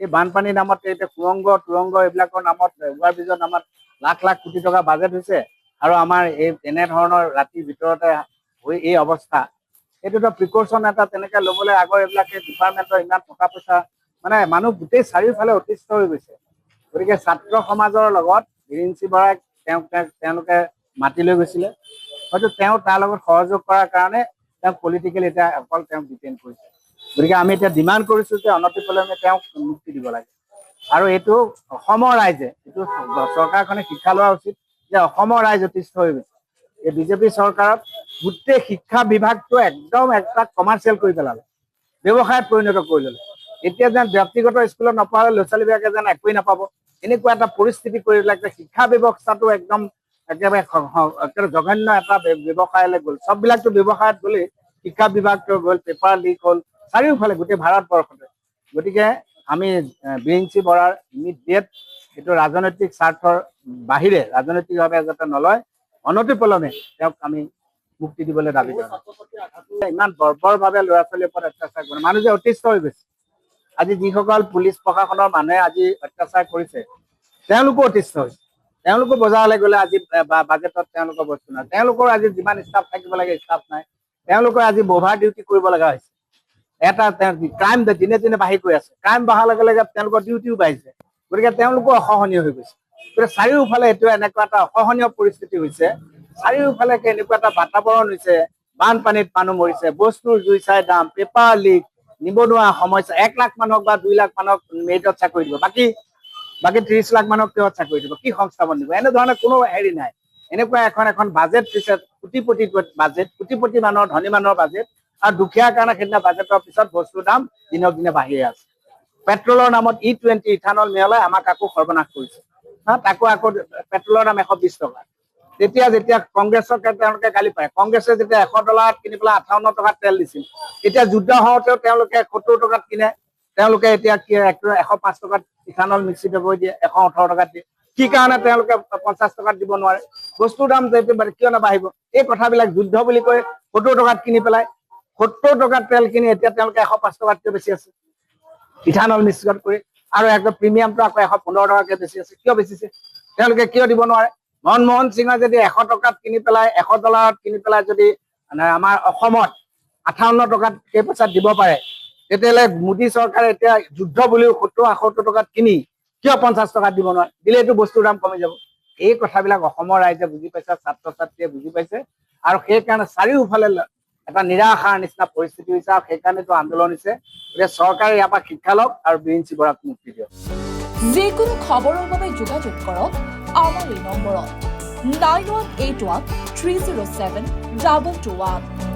এই বানপানীৰ নামত এতিয়া তুৰংগ এইবিলাকৰ নামত ওভাৰ ব্ৰিজৰ নামত লাখ লাখ কোটি টকা বাজেট হৈছে আৰু আমাৰ এই এনেধৰণৰ ৰাতিৰ ভিতৰতে হৈ এই অৱস্থা। এইটোতো প্ৰিকশ্যন এটা তেনেকৈ ল'বলৈ আগৰ এইবিলাকে ডিপাৰ্টমেণ্টৰ ইমান টকা পইচা মানে মানুহ গোটেই চাৰিওফালে অতিষ্ঠ হৈ গৈছে। গতিকে ছাত্ৰ সমাজৰ লগত বিৰিঞ্চি বৰাক তেওঁলোকে মাতি লৈ গৈছিলে, হয়তো তেওঁ তাৰ লগত সহযোগ কৰাৰ কাৰণে তেওঁক পলিটিকেলি এতিয়া অকল তেওঁক ডিটেইন কৰিছে। গতিকে আমি এতিয়া ডিমাণ্ড কৰিছোঁ যে অনতিপলমে তেওঁক মুক্তি দিব লাগে। আৰু এইটো অসমৰ ৰাইজে, এইটো চৰকাৰখনে শিক্ষা লোৱা উচিত যে অসমৰ ৰাইজ অতিষ্ঠ হৈ গৈছে। এই বিজেপি চৰকাৰত গোটেই শিক্ষা বিভাগটো একদম একটা কমাৰ্চিয়েল কৰি পেলালে, ব্যৱসায়ত পৰিণত কৰি ল'লে। এতিয়া যেন ব্যক্তিগত স্কুলত নপঢ়ালে ল'ৰা ছোৱালীবিলাকে যেন একোৱেই নাপাব, এনেকুৱা এটা পৰিস্থিতি কৰি পেলাই শিক্ষা ব্যৱস্থাটো একদম একেবাৰে জঘন্য এটা ব্যৱসায়লৈ গ'ল। চববিলাকতো ব্যৱসায়ত গ'লেই, শিক্ষা বিভাগটো গ'ল, পেপাৰ লিক হ'ল চাৰিওফালে গোটেই ভাৰতবৰ্ষতে। গতিকে আমি বিৰিঞ্চি বৰাৰ ইমিডিয়েট এইটো ৰাজনৈতিক স্বাৰ্থৰ বাহিৰে ৰাজনৈতিকভাৱে যাতে নলয়, অনতিপলমে তেওঁক আমি মুক্তি দিবলৈ দাবী জনাওঁ। ইমান বৰ্বৰভাৱে ল'ৰা ছোৱালীৰ ওপৰত অত্যাচাৰ কৰে, মানুহ যে অতিষ্ঠ হৈ গৈছে। আজি যিসকল পুলিচ প্ৰশাসনৰ মানুহে আজি অত্যাচাৰ কৰিছে তেওঁলোকো অতিষ্ঠ হৈছে। তেওঁলোকো বজাৰলৈ গ'লে আজি বাজেটত তেওঁলোকৰ বস্তু নাই, তেওঁলোকৰ আজি যিমান ষ্টাফ থাকিব লাগে ষ্টাফ নাই, তেওঁলোকে আজি অভাৰ ডিউটি কৰিব লগা হৈছে। এটা ক্ৰাইম দিনে দিনে বাঢ়ি গৈ আছে, ক্ৰাইম বঢ়াৰ লগে লগে তেওঁলোকৰ ডিউটিও বাঢ়িছে। গতিকে তেওঁলোকো অসহনীয় হৈ গৈছে। গতিকে চাৰিওফালে এইটো এনেকুৱা এটা অসহনীয় পৰিস্থিতি হৈছে, চাৰিওফালে এনেকুৱা এটা বাতাবৰণ হৈছে, বানপানীত মানুহ মৰিছে, বস্তুৰ জুই চাই দাম, পেপাৰ লিক, নিবনুৱা সমস্যা। 1 লাখ মানুহক বা 2 লাখ মানুহক মেৰিটত চাকৰি দিব, বাকী 30 লাখ মানুহক কিহত চাকৰি দিব, কি সংস্থাপন দিব? এনেধৰণৰ কোনো হেৰি নাই। এনেকুৱা এখন বাজেট দিছে, কোটিপতি বাজেট, কোটিপতি মানুহৰ ধনী মানুহৰ বাজেট, আৰু দুখীয়াৰ কাৰণে সেইদিনা বাজেটৰ পিছত বস্তুৰ দাম দিনক দিনে বাঢ়িয়ে আছে। পেট্ৰলৰ নামত E20 ইথানল মিহলাই আমাক আকৌ সৰ্বনাশ কৰিছে। তাকো আকৌ পেট্ৰলৰ দাম 120 টকা। যেতিয়া কংগ্ৰেছক তেওঁলোকে গালি পাৰে, কংগ্ৰেছে যেতিয়া $100 কিনি পেলাই 58 টকাত তেল দিছিল, এতিয়া যুদ্ধ হওঁতেও তেওঁলোকে 70 টকাত কিনে, তেওঁলোকে এতিয়া 105 টকাত ইথানল মিশ্ৰিত কৰি দিয়ে, 118 টকাত দিয়ে। কি কাৰণে তেওঁলোকে 50 টকাত দিব নোৱাৰে? বস্তুৰ দাম কিয় নাবাঢ়িব? এই কথাবিলাক যুদ্ধ বুলি কৈ 70 টকাত কিনি পেলাই, 70 টকাত তেল কিনি এতিয়া তেওঁলোকে 105 টকাতকৈ বেছি আছে ইথানল মিশ্ৰণ কৰি, আৰু একদম প্ৰিমিয়ামটো আকৌ 115 টকাকৈ বেছি আছে। কিয় বেছিছে? তেওঁলোকে কিয় দিব নোৱাৰে? মনমোহন সিঙে যদি 100 টকাত কিনি পেলাই, $100 কিনি পেলাই যদি আমাৰ অসমত 58 টকাত সেই পইচাত দিব পাৰে, তেতিয়াহ'লে মোদী চৰকাৰে এতিয়া যুদ্ধ বুলিও 70-78 টকাত কিনি কিয় 50 টকাত দিব নোৱাৰে? দিলে এইটো বস্তুৰ দাম কমি যাব। এই কথাবিলাক অসমৰ ৰাইজে বুজি পাইছে, ছাত্ৰ ছাত্ৰীয়ে বুজি পাইছে, আৰু সেইকাৰণে চাৰিওফালে এটা নিৰাশাৰ নিচিনা পৰিস্থিতি হৈছে, আৰু সেইকাৰণেতো আন্দোলন হৈছে। গতিকে চৰকাৰে ইয়াৰ পৰা শিক্ষা লওক আৰু বিৰিঞ্চি বৰাক মুক্তি দিয়ক। যিকোনো খবৰৰ বাবে যোগাযোগ কৰক আমাৰ এই নম্বৰত 9181 307 221।